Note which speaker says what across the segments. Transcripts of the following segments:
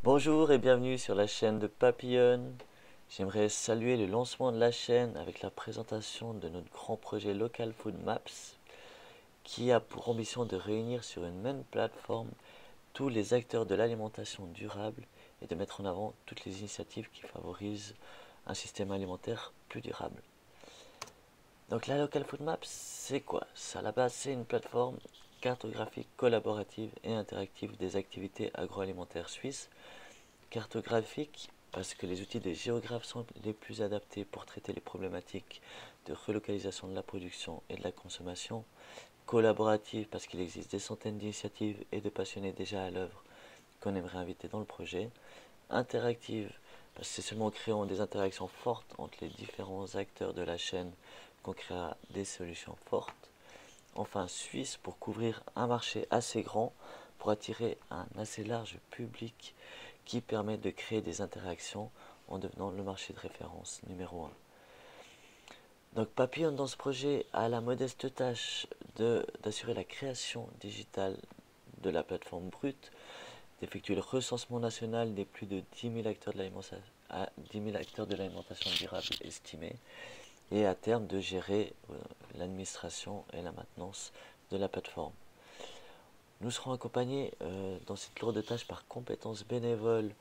Speaker 1: Bonjour et bienvenue sur la chaîne de Papillon. J'aimerais saluer le lancement de la chaîne avec la présentation de notre grand projet Local Food Maps qui a pour ambition de réunir sur une même plateforme tous les acteurs de l'alimentation durable et de mettre en avant toutes les initiatives qui favorisent un système alimentaire plus durable. Donc la Local Food Maps, c'est quoi? À la base, c'est une plateforme cartographique collaborative et interactive des activités agroalimentaires suisses. Cartographique parce que les outils des géographes sont les plus adaptés pour traiter les problématiques de relocalisation de la production et de la consommation. Collaborative parce qu'il existe des centaines d'initiatives et de passionnés déjà à l'œuvre qu'on aimerait inviter dans le projet. Interactive parce que c'est seulement en créant des interactions fortes entre les différents acteurs de la chaîne qu'on créera des solutions fortes. Enfin, Suisse pour couvrir un marché assez grand pour attirer un assez large public qui permet de créer des interactions en devenant le marché de référence numéro un. Donc Papillon dans ce projet a la modeste tâche d'assurer la création digitale de la plateforme brute, d'effectuer le recensement national des plus de 10 000 acteurs de l'alimentation durable estimés et à terme de gérer l'administration et la maintenance de la plateforme. Nous serons accompagnés dans cette lourde tâche par compétences bénévoles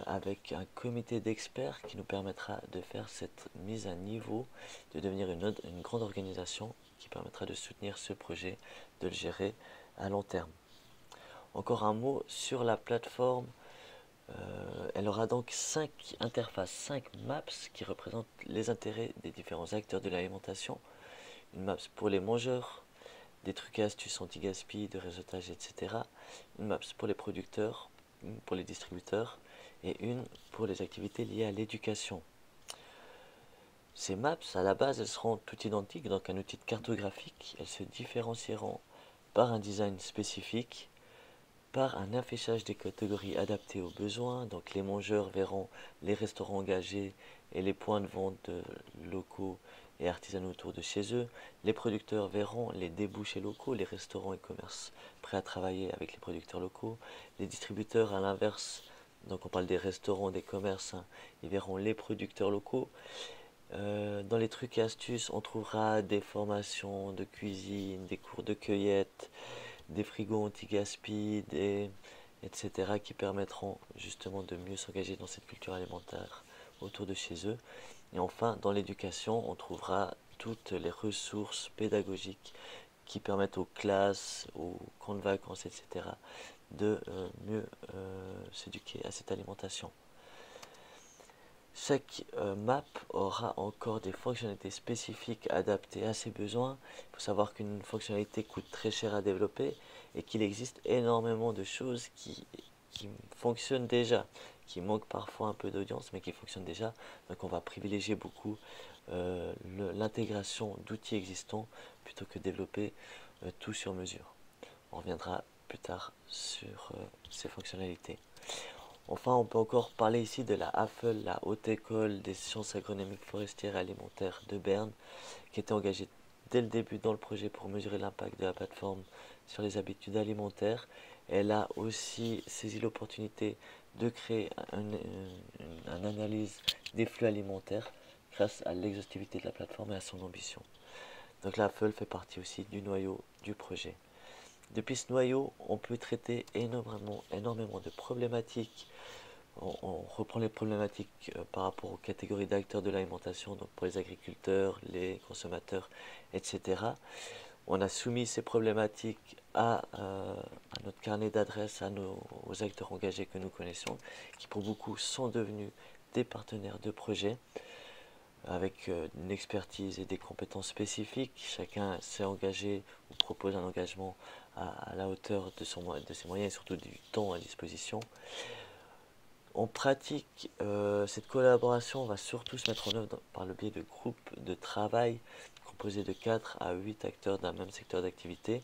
Speaker 1: avec un comité d'experts qui nous permettra de faire cette mise à niveau, de devenir une grande organisation qui permettra de soutenir ce projet, de le gérer à long terme. Encore un mot sur la plateforme. Elle aura donc 5 interfaces, 5 maps qui représentent les intérêts des différents acteurs de l'alimentation. Une map pour les mangeurs, des trucs et astuces anti-gaspi, de réseautage, etc. Une map pour les producteurs, une pour les distributeurs et une pour les activités liées à l'éducation. Ces maps, à la base, elles seront toutes identiques, donc un outil de cartographique. Elles se différencieront par un design spécifique, par un affichage des catégories adaptées aux besoins. Donc les mangeurs verront les restaurants engagés et les points de vente locaux et artisanaux autour de chez eux. Les producteurs verront les débouchés locaux, les restaurants et commerces prêts à travailler avec les producteurs locaux. Les distributeurs, à l'inverse, donc on parle des restaurants, des commerces, hein, ils verront les producteurs locaux. Dans les trucs et astuces, on trouvera des formations de cuisine, des cours de cueillette, des frigos anti-gaspi, etc. qui permettront justement de mieux s'engager dans cette culture alimentaire autour de chez eux. Et enfin, dans l'éducation, on trouvera toutes les ressources pédagogiques qui permettent aux classes, aux camps de vacances, etc. de mieux s'éduquer à cette alimentation. Chaque map aura encore des fonctionnalités spécifiques adaptées à ses besoins. Il faut savoir qu'une fonctionnalité coûte très cher à développer et qu'il existe énormément de choses qui fonctionnent déjà, qui manquent parfois un peu d'audience, mais qui fonctionnent déjà. Donc on va privilégier beaucoup l'intégration d'outils existants plutôt que développer tout sur mesure. On reviendra plus tard sur ces fonctionnalités. Enfin, on peut encore parler ici de la HAFEL, la Haute École des Sciences Agronomiques Forestières et Alimentaires de Berne, qui était engagée dès le début dans le projet pour mesurer l'impact de la plateforme sur les habitudes alimentaires. Elle a aussi saisi l'opportunité de créer une analyse des flux alimentaires grâce à l'exhaustivité de la plateforme et à son ambition. Donc la HAFEL fait partie aussi du noyau du projet. Depuis ce noyau, on peut traiter énormément de problématiques. On reprend les problématiques par rapport aux catégories d'acteurs de l'alimentation, donc pour les agriculteurs, les consommateurs, etc. On a soumis ces problématiques à notre carnet d'adresses, aux acteurs engagés que nous connaissons, qui pour beaucoup sont devenus des partenaires de projet avec une expertise et des compétences spécifiques. Chacun s'est engagé ou propose un engagement à la hauteur de ses moyens et surtout du temps à disposition. En pratique, cette collaboration va surtout se mettre en œuvre par le biais de groupes de travail composés de 4 à 8 acteurs d'un même secteur d'activité,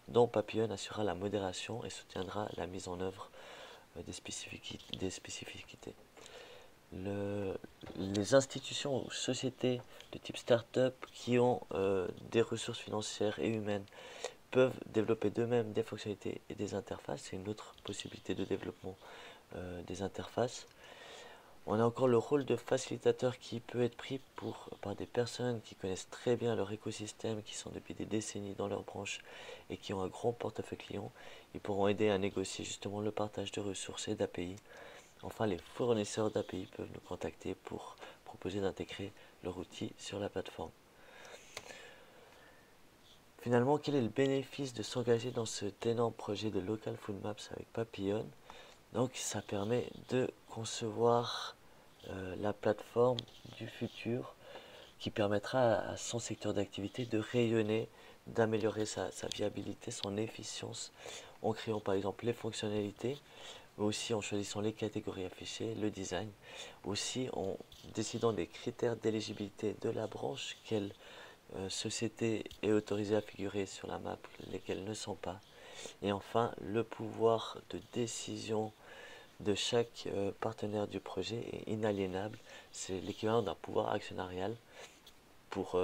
Speaker 1: dont Papillon assurera la modération et soutiendra la mise en œuvre des spécificités. Les institutions ou sociétés de type start-up qui ont des ressources financières et humaines peuvent développer d'eux-mêmes des fonctionnalités et des interfaces. C'est une autre possibilité de développement des interfaces. On a encore le rôle de facilitateur qui peut être pris par des personnes qui connaissent très bien leur écosystème, qui sont depuis des décennies dans leur branche et qui ont un grand portefeuille client. Ils pourront aider à négocier justement le partage de ressources et d'API. Enfin, les fournisseurs d'API peuvent nous contacter pour proposer d'intégrer leur outil sur la plateforme. Finalement, quel est le bénéfice de s'engager dans cet énorme projet de Local Food Maps avec Papillon? Donc, ça permet de concevoir la plateforme du futur qui permettra à son secteur d'activité de rayonner, d'améliorer sa viabilité, son efficience en créant par exemple les fonctionnalités, mais aussi en choisissant les catégories affichées, le design, aussi en décidant des critères d'éligibilité de la branche, quelle société est autorisée à figurer sur la map, lesquelles ne sont pas, et enfin le pouvoir de décision de chaque partenaire du projet est inaliénable. C'est l'équivalent d'un pouvoir actionnarial pour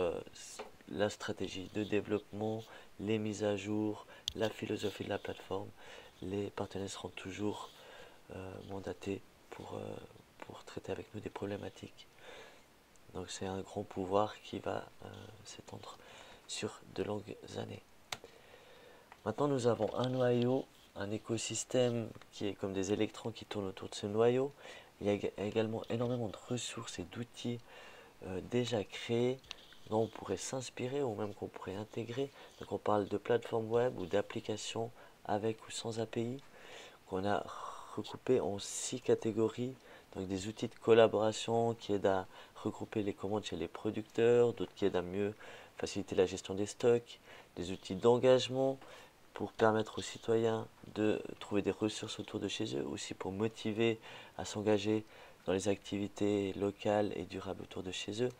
Speaker 1: la stratégie de développement, les mises à jour, la philosophie de la plateforme. Les partenaires seront toujours mandatés pour traiter avec nous des problématiques. Donc c'est un grand pouvoir qui va s'étendre sur de longues années. Maintenant nous avons un noyau, un écosystème qui est comme des électrons qui tournent autour de ce noyau. Il y a également énormément de ressources et d'outils déjà créés dont on pourrait s'inspirer ou même qu'on pourrait intégrer. Donc on parle de plateformes web ou d'applications avec ou sans API qu'on a recoupé en 6 catégories. Donc des outils de collaboration qui aident à regrouper les commandes chez les producteurs, d'autres qui aident à mieux faciliter la gestion des stocks, des outils d'engagement pour permettre aux citoyens de trouver des ressources autour de chez eux, aussi pour motiver à s'engager dans les activités locales et durables autour de chez eux.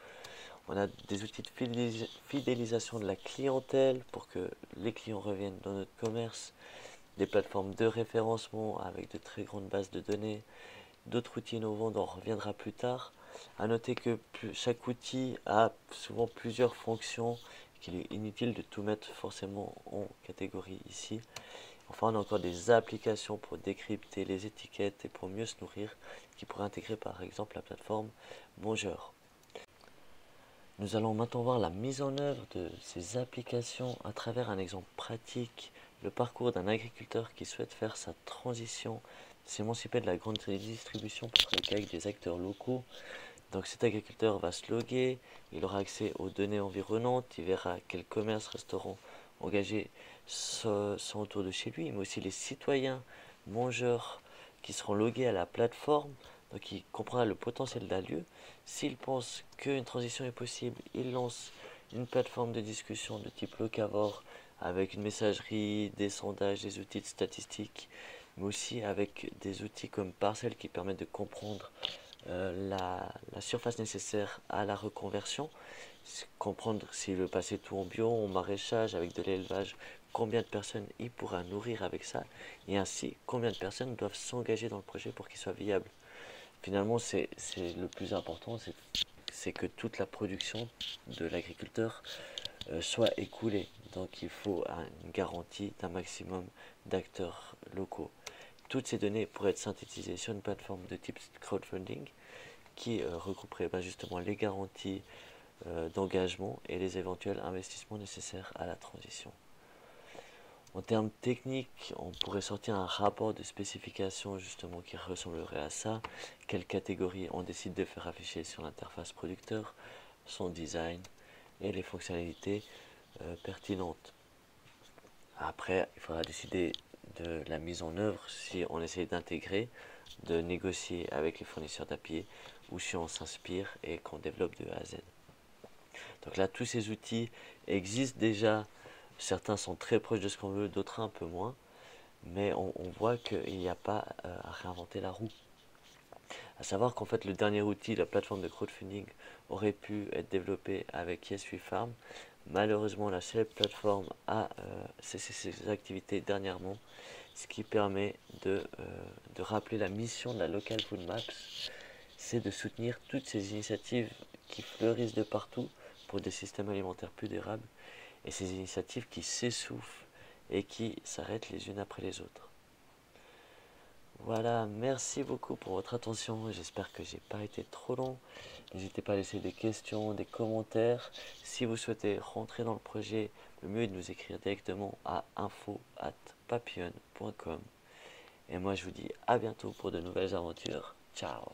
Speaker 1: On a des outils de fidélisation de la clientèle pour que les clients reviennent dans notre commerce, des plateformes de référencement avec de très grandes bases de données, d'autres outils innovants dont on reviendra plus tard. À noter que chaque outil a souvent plusieurs fonctions, qu'il est inutile de tout mettre forcément en catégorie ici. Enfin, on a encore des applications pour décrypter les étiquettes et pour mieux se nourrir, qui pourraient intégrer par exemple la plateforme Mongeur. Nous allons maintenant voir la mise en œuvre de ces applications à travers un exemple pratique, le parcours d'un agriculteur qui souhaite faire sa transition, s'émanciper de la grande distribution pour travailler avec des acteurs locaux. Donc cet agriculteur va se loguer, il aura accès aux données environnantes, il verra quels commerces, restaurants engagés sont autour de chez lui, mais aussi les citoyens, mangeurs qui seront logués à la plateforme. Donc il comprendra le potentiel d'un lieu. S'il pense qu'une transition est possible, il lance une plateforme de discussion de type Locavore avec une messagerie, des sondages, des outils de statistiques, mais aussi avec des outils comme Parcel qui permettent de comprendre la surface nécessaire à la reconversion, comprendre s'il veut passer tout en bio, en maraîchage, avec de l'élevage, combien de personnes il pourra nourrir avec ça, et ainsi combien de personnes doivent s'engager dans le projet pour qu'il soit viable. Finalement, c'est le plus important, c'est que toute la production de l'agriculteur soit écoulée. Donc il faut une garantie d'un maximum d'acteurs locaux. Toutes ces données pourraient être synthétisées sur une plateforme de type crowdfunding qui regrouperait justement les garanties d'engagement et les éventuels investissements nécessaires à la transition. En termes techniques, on pourrait sortir un rapport de spécification justement qui ressemblerait à ça. Quelle catégorie on décide de faire afficher sur l'interface producteur, son design et les fonctionnalités pertinentes. Après, il faudra décider de la mise en œuvre si on essaie d'intégrer, de négocier avec les fournisseurs d'API ou si on s'inspire et qu'on développe de A à Z. Donc là, tous ces outils existent déjà. Certains sont très proches de ce qu'on veut, d'autres un peu moins. Mais on voit qu'il n'y a pas à réinventer la roue. À savoir qu'en fait, le dernier outil, la plateforme de crowdfunding, aurait pu être développé avec YesWeFarm. Malheureusement, la seule plateforme a cessé ses activités dernièrement, ce qui permet de rappeler la mission de la Local Food Maps, c'est de soutenir toutes ces initiatives qui fleurissent de partout pour des systèmes alimentaires plus durables et ces initiatives qui s'essoufflent et qui s'arrêtent les unes après les autres. Voilà, merci beaucoup pour votre attention. J'espère que j'ai pas été trop long. N'hésitez pas à laisser des questions, des commentaires. Si vous souhaitez rentrer dans le projet, le mieux est de nous écrire directement à info@papillon.com. Et moi, je vous dis à bientôt pour de nouvelles aventures. Ciao!